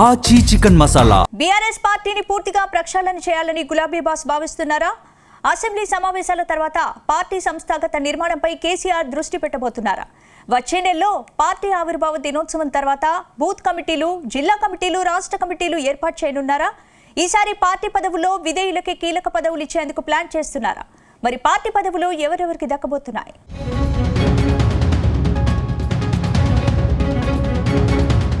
ఆచి chicken masala. BRS పార్టీని పూర్తిగా ప్రక్షాళన చేయాలని గులాబీ బాస్ భావిస్తున్నారా? అసెంబ్లీ సమావేశాల తర్వాత పార్టీ సంస్థాగత నిర్మాణంపై కేసీఆర్ దృష్టి పెట్టబోతున్నారా? వచ్చే నెలలో పార్టీ ఆవిర్భావ దినోత్సవం తర్వాత బూత్ కమిటీలు, జిల్లా కమిటీలు, రాష్ట్ర కమిటీలు ఏర్పాటు చేయనున్నారా? ఈసారి పార్టీ పదవుల్లో విధేయులకే కీలక పదవులు ఇచ్చేందుకు ప్లాన్ చేస్తున్నారా? మరి పార్టీ పదవులు ఎవరెవరికి దక్కబోతున్నాయి?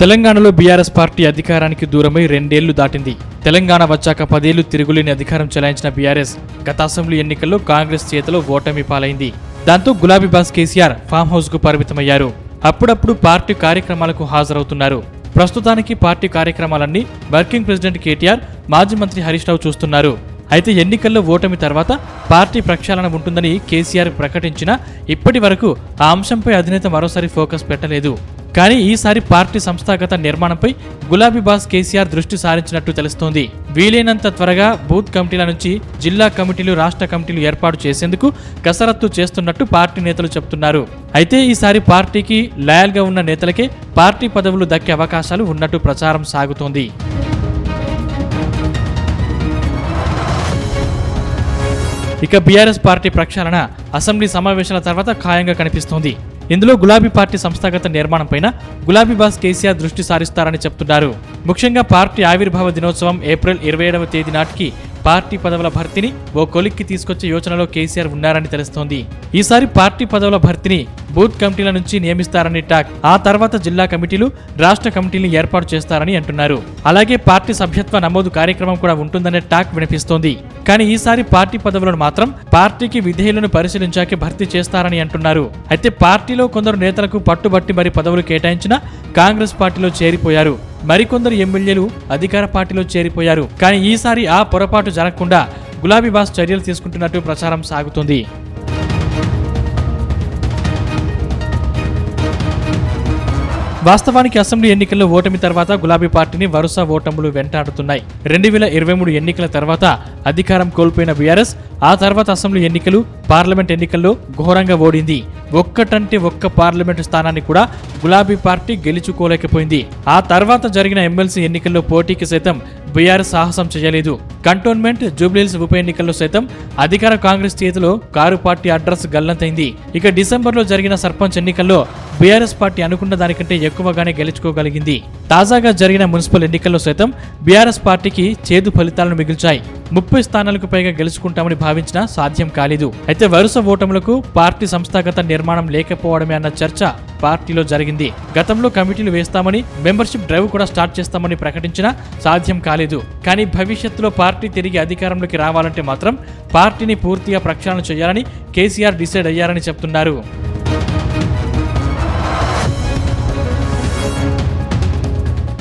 తెలంగాణలో బీఆర్ఎస్ పార్టీ అధికారానికి దూరమై 2 ఏళ్లు దాటింది. తెలంగాణ వచ్చాక 10 ఏళ్లు తిరుగులేని అధికారం చెలాయించిన బీఆర్ఎస్ గత అసెంబ్లీ ఎన్నికల్లో కాంగ్రెస్ చేతిలో ఓటమి పాలైంది. దాంతో గులాబీ బాస్ కేసీఆర్ ఫామ్ హౌస్ కు పరిమితమయ్యారు. అప్పుడప్పుడు పార్టీ కార్యక్రమాలకు హాజరవుతున్నారు. ప్రస్తుతానికి పార్టీ కార్యక్రమాలన్నీ వర్కింగ్ ప్రెసిడెంట్ కేటీఆర్, మాజీ మంత్రి హరీష్ రావు చూస్తున్నారు. అయితే ఎన్నికల్లో ఓటమి తర్వాత పార్టీ ప్రక్షాళన ఉంటుందని కేసీఆర్ ప్రకటించినా ఇప్పటి వరకు ఆ అంశంపై అధినేత మరోసారి ఫోకస్ పెట్టలేదు. కానీ ఈసారి పార్టీ సంస్థాగత నిర్మాణంపై గులాబీ బాస్ కేసీఆర్ దృష్టి సారించినట్టు తెలుస్తోంది. వీలైనంత త్వరగా బూత్ కమిటీల నుంచి జిల్లా కమిటీలు, రాష్ట్ర కమిటీలు ఏర్పాటు చేసేందుకు కసరత్తు చేస్తున్నట్టు పార్టీ నేతలు చెబుతున్నారు. అయితే ఈసారి పార్టీకి లాయల్ గా ఉన్న నేతలకే పార్టీ పదవులు దక్కే అవకాశాలు ఉన్నట్టు ప్రచారం సాగుతోంది. ఇక బీఆర్ఎస్ పార్టీ ప్రక్షాళన అసెంబ్లీ సమావేశాల తర్వాత ఖాయంగా కనిపిస్తోంది. ఇందులో గులాబీ పార్టీ సంస్థాగత నిర్మాణంపైన గులాబీ బాస్ కేసీఆర్ దృష్టి సారిస్తారని చెప్తున్నారు. ముఖ్యంగా పార్టీ ఆవిర్భావ దినోత్సవం ఏప్రిల్ 27వ తేదీ నాటికి పార్టీ పదవుల భర్తీని ఓ కొలిక్కి తీసుకొచ్చే యోచనలో కేసీఆర్ ఉన్నారని తెలుస్తోంది. ఈసారి పార్టీ పదవుల భర్తీని బూత్ కమిటీల నుంచి నియమిస్తారని టాక్. ఆ తర్వాత జిల్లా కమిటీలు, రాష్ట్ర కమిటీలను ఏర్పాటు చేస్తారని అంటున్నారు. అలాగే పార్టీ సభ్యత్వ నమోదు కార్యక్రమం కూడా ఉంటుందనే టాక్ వినిపిస్తోంది. కానీ ఈసారి పార్టీ పదవులను మాత్రం పార్టీకి విధేయులను పరిశీలించాకే భర్తీ చేస్తారని అంటున్నారు. అయితే పార్టీలో కొందరు నేతలకు పట్టుబట్టి మరి పదవులు కేటాయించినా కాంగ్రెస్ పార్టీలో చేరిపోయారు. మరికొందరు ఎమ్మెల్యేలు అధికార పార్టీలో చేరిపోయారు. కానీ ఈసారి ఆ పొరపాటు జరగకుండా గులాబీ బాస్ చర్యలు తీసుకుంటున్నట్టు ప్రచారం సాగుతుంది. వాస్తవానికి అసెంబ్లీ ఎన్నికల్లో ఓటమి తర్వాత గులాబీ పార్టీని వరుస ఓటములు వెంటాడుతున్నాయి. 2023 ఎన్నికల తర్వాత అధికారం కోల్పోయిన బీఆర్ఎస్ ఆ తర్వాత అసెంబ్లీ ఎన్నికలు, పార్లమెంట్ ఎన్నికల్లో ఘోరంగా ఓడింది. ఒక్కటంటే ఒక్క పార్లమెంటు స్థానాన్ని కూడా గులాబీ పార్టీ గెలుచుకోలేకపోయింది. ఆ తర్వాత జరిగిన ఎమ్మెల్సీ ఎన్నికల్లో పోటీకి సైతం బీఆర్ఎస్ సాహసం చేయలేదు. కంటోన్మెంట్, జూబ్లీహిల్స్ ఉప ఎన్నికల్లో సైతం అధికార కాంగ్రెస్ చేతిలో కారు పార్టీ అడ్రస్ గల్లంతైంది. ఇక డిసెంబర్లో జరిగిన సర్పంచ్ ఎన్నికల్లో బీఆర్ఎస్ పార్టీ అనుకున్న దానికంటే ఎక్కువగానే గెలుచుకోగలిగింది. తాజాగా జరిగిన మున్సిపల్ ఎన్నికల్లో సైతం బీఆర్ఎస్ పార్టీకి చేదు ఫలితాలను మిగిల్చాయి. 30 స్థానాలకు పైగా గెలుచుకుంటామని భావించినా సాధ్యం కాలేదు. అయితే వరుస ఓటములకు పార్టీ సంస్థాగత నిర్మాణం లేకపోవడమే అన్న చర్చ పార్టీలో జరిగింది. గతంలో కమిటీలు వేస్తామని, మెంబర్షిప్ డ్రైవ్ కూడా స్టార్ట్ చేస్తామని ప్రకటించినా సాధ్యం కాలేదు. కానీ భవిష్యత్తులో పార్టీ తిరిగి అధికారంలోకి రావాలంటే మాత్రం పార్టీని పూర్తిగా ప్రక్షాళన చేయాలని కేసీఆర్ డిసైడ్ అయ్యారని చెప్తున్నారు.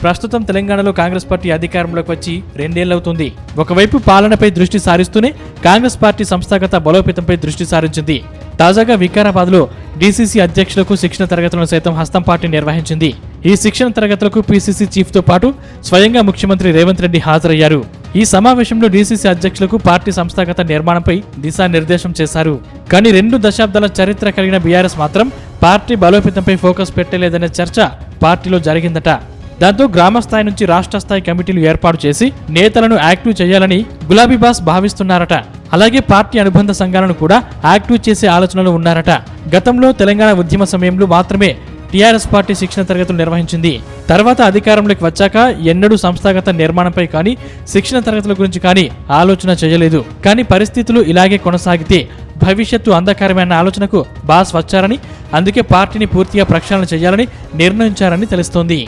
ప్రస్తుతం తెలంగాణలో కాంగ్రెస్ పార్టీ అధికారంలోకి వచ్చి 2 ఏళ్లవుతుంది. ఒకవైపు పాలనపై దృష్టి సారిస్తూనే కాంగ్రెస్ పార్టీ సంస్థాగత బలోపేతంపై దృష్టి సారించింది. తాజాగా వికారాబాద్లో డీసీసీ అధ్యక్షులకు శిక్షణ తరగతులను సైతం హస్తం పార్టీ నిర్వహించింది. ఈ శిక్షణ తరగతులకు పీసీసీ చీఫ్ తో పాటు స్వయంగా ముఖ్యమంత్రి రేవంత్ రెడ్డి హాజరయ్యారు. ఈ సమావేశంలో డీసీసీ అధ్యక్షులకు పార్టీ సంస్థాగత నిర్మాణంపై దిశానిర్దేశం చేశారు. కానీ 2 దశాబ్దాల చరిత్ర కలిగిన బీఆర్ఎస్ మాత్రం పార్టీ బలోపేతంపై ఫోకస్ పెట్టలేదనే చర్చ పార్టీలో జరిగిందట. దాంతో గ్రామ స్థాయి నుంచి రాష్ట్ర స్థాయి కమిటీలు ఏర్పాటు చేసి నేతలను యాక్టివ్ చేయాలని గులాబీ బాస్ భావిస్తున్నారట. అలాగే పార్టీ అనుబంధ సంఘాలను కూడా యాక్టివ్ చేసే ఆలోచనలు ఉన్నారట. గతంలో తెలంగాణ ఉద్యమ సమయంలో మాత్రమే టీఆర్ఎస్ పార్టీ శిక్షణ తరగతులు నిర్వహించింది. తర్వాత అధికారంలోకి వచ్చాక ఎన్నడూ సంస్థాగత నిర్మాణంపై కానీ, శిక్షణ తరగతుల గురించి కానీ ఆలోచన చేయలేదు. కానీ పరిస్థితులు ఇలాగే కొనసాగితే భవిష్యత్తు అంధకారమైన ఆలోచనకు బాస్ వచ్చారని, అందుకే పార్టీని పూర్తిగా ప్రక్షాళన చేయాలని నిర్ణయించారని తెలుస్తోంది.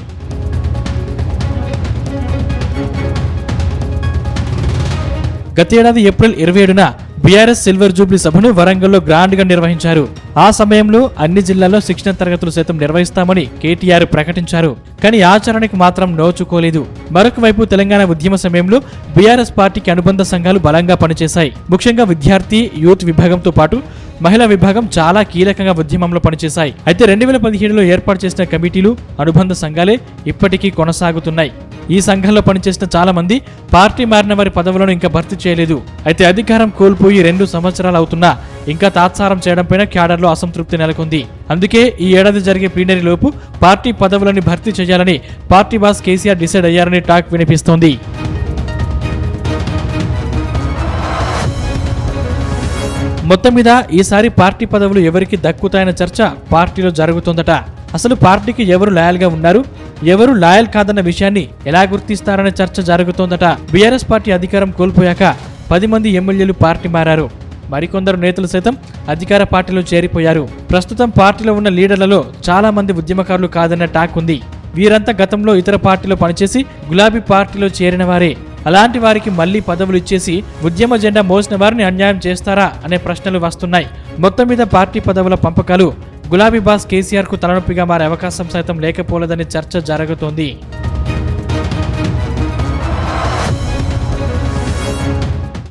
గతేడాది ఏప్రిల్ 27న బీఆర్ఎస్ సిల్వర్ జూబ్లీ సభను వరంగల్లో గ్రాండ్ గా నిర్వహించారు. ఆ సమయంలో అన్ని జిల్లాల్లో శిక్షణ తరగతులు సైతం నిర్వహిస్తామని కేటీఆర్ ప్రకటించారు. కానీ ఆచరణకు మాత్రం నోచుకోలేదు. మరొక వైపు తెలంగాణ ఉద్యమ సమయంలో బీఆర్ఎస్ పార్టీకి అనుబంధ సంఘాలు బలంగా పనిచేశాయి. ముఖ్యంగా విద్యార్థి, యూత్ విభాగంతో పాటు మహిళా విభాగం చాలా కీలకంగా ఉద్యమంలో పనిచేశాయి. అయితే 2017లో ఏర్పాటు చేసిన కమిటీలు, అనుబంధ సంఘాలే ఇప్పటికీ కొనసాగుతున్నాయి. ఈ సంఘంలో పనిచేసిన చాలా మంది పార్టీ మారిన వారి పదవులను ఇంకా భర్తీ చేయలేదు. అయితే అధికారం కోల్పోయి 2 సంవత్సరాలు అవుతున్నా ఇంకా తాత్సారం చేయడంపైన క్యాడర్లో అసంతృప్తి నెలకొంది. అందుకే ఈ ఏడాది జరిగే ప్లీనరీ లోపు పార్టీ పదవులను భర్తీ చేయాలని పార్టీ బాస్ కేసీఆర్ డిసైడ్ అయ్యారని టాక్ వినిపిస్తోంది. మొత్తం మీద ఈసారి పార్టీ పదవులు ఎవరికి దక్కుతాయన్న చర్చ పార్టీలో జరుగుతోందట. అసలు పార్టీకి ఎవరు లాయల్గా ఉన్నారు, ఎవరు లాయల్ కాదన్న విషయాన్ని ఎలా గుర్తిస్తారనే చర్చ జరుగుతోందట. బీఆర్ఎస్ పార్టీ అధికారం కోల్పోయాక 10 మంది ఎమ్మెల్యేలు పార్టీ మారారు. మరికొందరు నేతలు సైతం అధికార పార్టీలో చేరిపోయారు. ప్రస్తుతం పార్టీలో ఉన్న లీడర్లలో చాలా మంది ఉద్యమకారులు కాదన్న టాక్ ఉంది. వీరంతా గతంలో ఇతర పార్టీలో పనిచేసి గులాబీ పార్టీలో చేరిన వారే. అలాంటి వారికి మళ్లీ పదవులు ఇచ్చేసి ఉద్యమ జెండా మోసిన వారిని అన్యాయం చేస్తారా అనే ప్రశ్నలు వస్తున్నాయి. మొత్తం మీద పార్టీ పదవుల పంపకాలు గులాబీ బాస్ కేసీఆర్ కు తలనొప్పిగా మారే అవకాశం సైతం లేకపోలేదని చర్చ జరుగుతోంది.